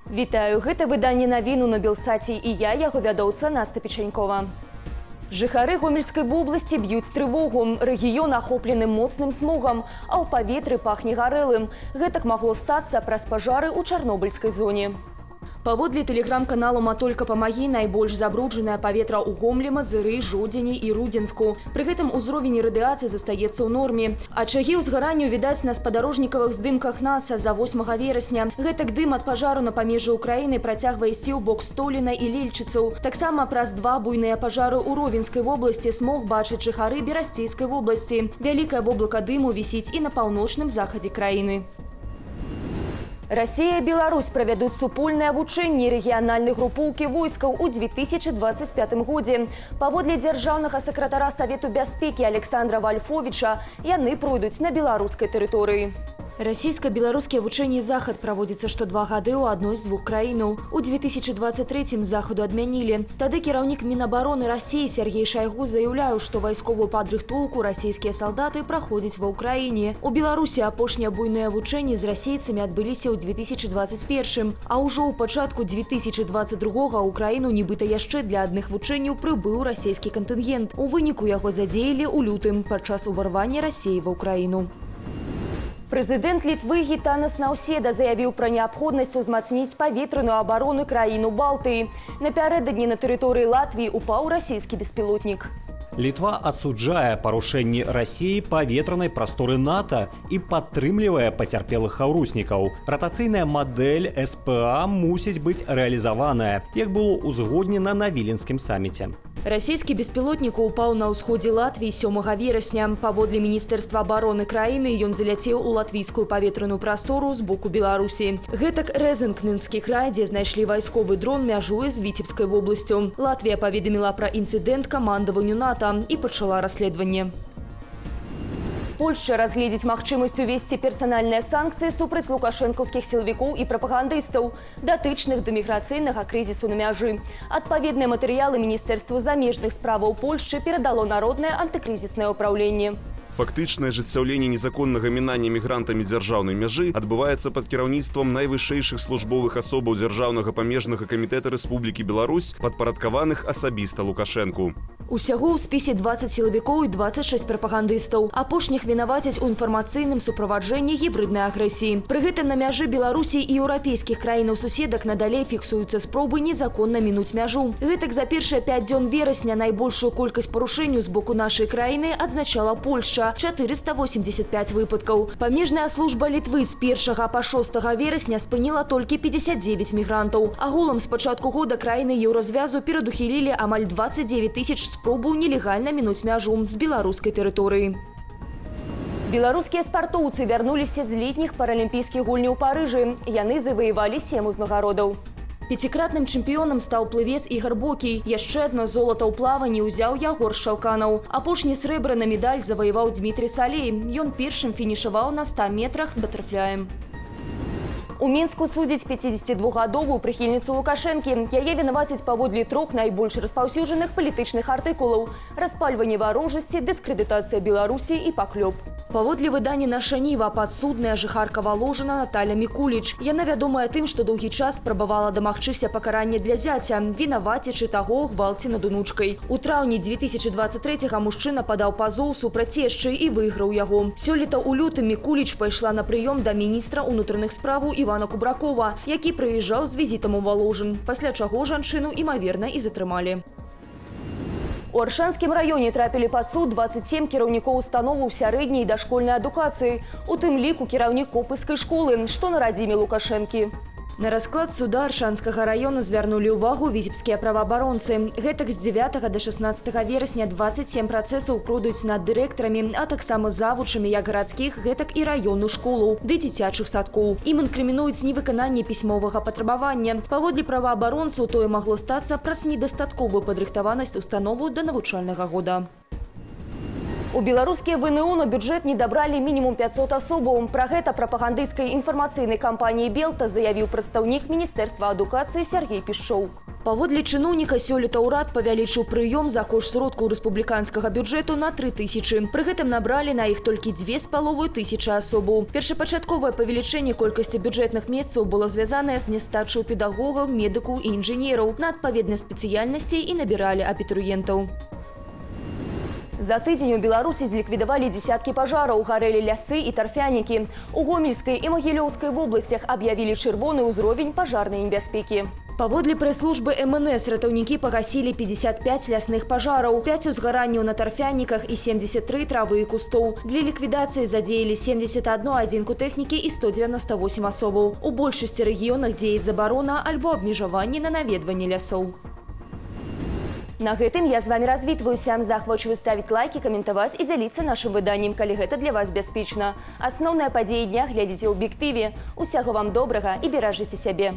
Вітаю, гэта выданне навіну на Белсаце і я, яго вядоўца Наста Печанькова. Жыхары Гомельскай вобласці б'юць трывогу. Рэгіён ахоплены моцным смогам, а ў паветры пахне гарэлым. Гэтак магло стацца праз пажары ў Чарнобыльскай зоне. Паводле тэлеграм-каналу «Матолька памагі» найбольш забруджанае паветра ў Гомлі, Мазыры, Жодзіне і Рудзенску. Пры гэтым узровень радыяцыі застаецца ў норме. Ачагі ўзгаранню відаць на спадарожнікавых здымках НАСА за 8 верасня. Гэтак дым ад пажару на памежжы ўкраіны працягвае ісці ў бок Століна і Лельчыцаў. Таксама праз 2 буйныя пажары ў Ровенскай вобласці смог бачыць жыхары Берасцейскай вобласці. Вялікае воблака дыму вісіць і на паўночным захадзе краіны. Россия и Беларусь проведут супольное вучэнне рэгіянальных групоўкі войскаў у 2025 годзе. Паводле дзяржаўнага сакратара Совету бяспекі Александра Вальфовича, яны пройдуць на беларускай тэрыторыі. Расійска-беларускія вучэнні захад праводзіцца што 2 гады ў адной з двух краінаў. У 2023 захаду адмянілі. Тады кіраўнік Мінабароны Расіі Сергей Шайгу заяўляў, што вайсковую падрыхтоўку расійскія салдаты праходзяць ва ўкраіне. У Беларусі апошнія буйныя вучэнні з расейцамі адбыліся ў 2021, а ўжо ў пачатку 2022 ў краіну нібыта яшчэ для адных вучэнняў прыбыў расійскі кантынгент. У выніку яго задзеялі ў лютым падчас уварвання Расіі ва ўкраіну. Прэзідэнт Літвы Гітанас Наўседа заявіў пра неабходнасць узмацніць паветраную абарону краіну Балтыі. Напярэдадні на тэрыторыі Латвіі упаў расійскі беспілотнік. Літва асуджае парушэнні Расіі паветранай прасторы НАТО і падтрымлівае пацярпелых хаўруснікаў. Ратацыйная мадэль СПА мусіць быць рэалізаваная, як было ўзгоднена на Віленскім саміце. Расійскі беспілотнік упаў на ўсходзе Латвіі 7 верасня. Паводле Міністэрства абароны краіны ён заляцеў у латвійскую паветраную прастору з боку Беларусі. Гэтак Рэзанкненскі край, дзе знайшлі вайсковы дрон, мяжуе з Віцебскай вобласцю. Латвія паведаміла пра інцыдэнт камандаванню НАТО і пачала расследаванне. Польшча разгледзіць магчымасць увесці персанальныя санкцыі супраць лукашэнкаўскіх сілавікоў і прапагандыстаў, датычных да міграцыйнага крызісу на мяжы. Адпаведныя матэрыялы Міністэрству замежных справаў Польшчы перадало Народнае антыкрызіснае ўпраўленне. Фактычнае ажыццяўленне незаконнага мінання мігрантамі дзяржаўнай мяжы адбываецца пад кіраўніцтвам найвышэйшых службовых асобаў дзяржаўнага памежнага камітэта Рэспублікі Беларусь, падпарадкаваных асабіста Лукашэнку. Усяго ў спісе 20 сілавікоў і 26 прапагандыстаў. Апошніх вінавацяць у інфармацыйным суправаджэнні гібрыднай агрэсіі. Пры гэтым на мяжы Беларусі і еўрапейскіх краінаў-суседак надалей фіксуюцца спробы незаконна мінуць мяжу. Гэтак за першыя 5 дзён верасня найбольшую колькасць парушэнняў з боку нашай краіны адзначала Польшча – 485 выпадкаў. Памежная служба Літвы з 1 па 6 верасня спыніла толькі 59 мігрантаў. Агулам з пачатку года краіны еўразвязу перадухілілі амаль 29 тысяч спробаў нелегальна мінуць мяжу з беларускай тэрыторыі. Беларускія спартоўцы вярнуліся з летніх паралімпійскіх гульняў у Парыжы. Яны заваявалі 7 узнагародаў. Пяцікратным чэмпіёнам стаў плывец Ігар Бокій. Яшчэ адно золата ў плаванні ўзяў Ягор Шалканаў. Апошні срэбраны медаль заваяваў Дмітрий Салей. Ён першым фінішаваў на 100 метрах батэрфляем. У Мінску судзяць 52-гадовую прыхільніцу Лукашэнкі. Яе вінавацяць паводле 3 найбольш распаўсюджаных палітычных артыкулаў: распальванне варожасці, дыскрэдытацыя Беларусі і паклёп. Паводле выдання «Наша Ніва» падсудная жыхарка Воложына Наталя Мікуліч. Яна вядомая тым, што доўгі час спрабавала дамагчыся пакарання для зяця, вінавацячы таго ў гвалце над унучкай. У траўні 2023 мужчына падаў пазоў супраць цешчы і выйграў яго. Сёлета ў лютым Мікуліч пайшла на прыём да міністра ўнутраных справаў Івана Кубракова, які прыязджаў з візітам у Воложын, пасля чаго жанчыну імаверна і затрымалі. У Аршанскім раёне трапілі пад суд 27 кіраўнікоў установаў сярэдняй і дашкольнай адукацыі, у тым ліку кіраўнік Копыскай школы, што на радзіме Лукашэнкі. На расклад суда Аршанскага раёну звярнулі ўвагу віцебскія праваабаронцы. Гэтак з 9 да 16 верасня 27 працэсаў пройдуць над дырэктарамі, а таксама завучамі як гарадскіх, гэтак і раённых школаў ды дзіцячых садкоў. Ім інкрымінуюць невыкананне пісьмовага патрабавання. Паводле праваабаронцаў тое магло стацца праз недастатковую падрыхтаванасць установу да навучальнага года. У беларускія ВНУ на бюджэт не дабралі мінімум 500 асобаў. Пра гэта прапагандысцкай інфармацыйнай кампаніі «Белта» заявіў прадстаўнік Міністэрства адукацыі Сергей Пішчоў. Паводле чыноўніка сёлета ўрад павялічыў прыём за кошт сродкаў рэспубліканскага бюджэту на 3000. Пры гэтым набралі на іх толькі 2500 асобаў. Першапачатковае павелічэнне колькасці бюджэтных месцаў было звязанае з нястачай педагогаў, медыкаў і інжынераў на адпаведнай спецыяльнасці і набіралі абітурыентаў. За тыдзень у Беларусі зліквідавалі дзесяткі пажараў, гарэлі лясы і тарфянікі. У Гомельскай і Магілёўскай вобласцях аб'явілі чырвоны ўзровень пажарнай небяспекі. Паводле прэс-службы МНС ратаўнікі пагасілі 55 лясных пажараў, 5 узгаранняў на тарфяніках і 73 травы і кустоў. Для ліквідацыі задзеялі 71 адзінку тэхнікі і 198 асобаў. У большасці рэгіёнах дзеяць забарона альбо абмежаванне на наведванне лясоў. На гэтым я з вами развітваюся. Захвочу ставіць лайки, каментаваць і дзяліцца нашым выданнем, калі гэта для вас бяспечна. Асноўныя падзеі дня глядзіце ў аб'ектыве. Усяго вам добрага і беражыце сябе.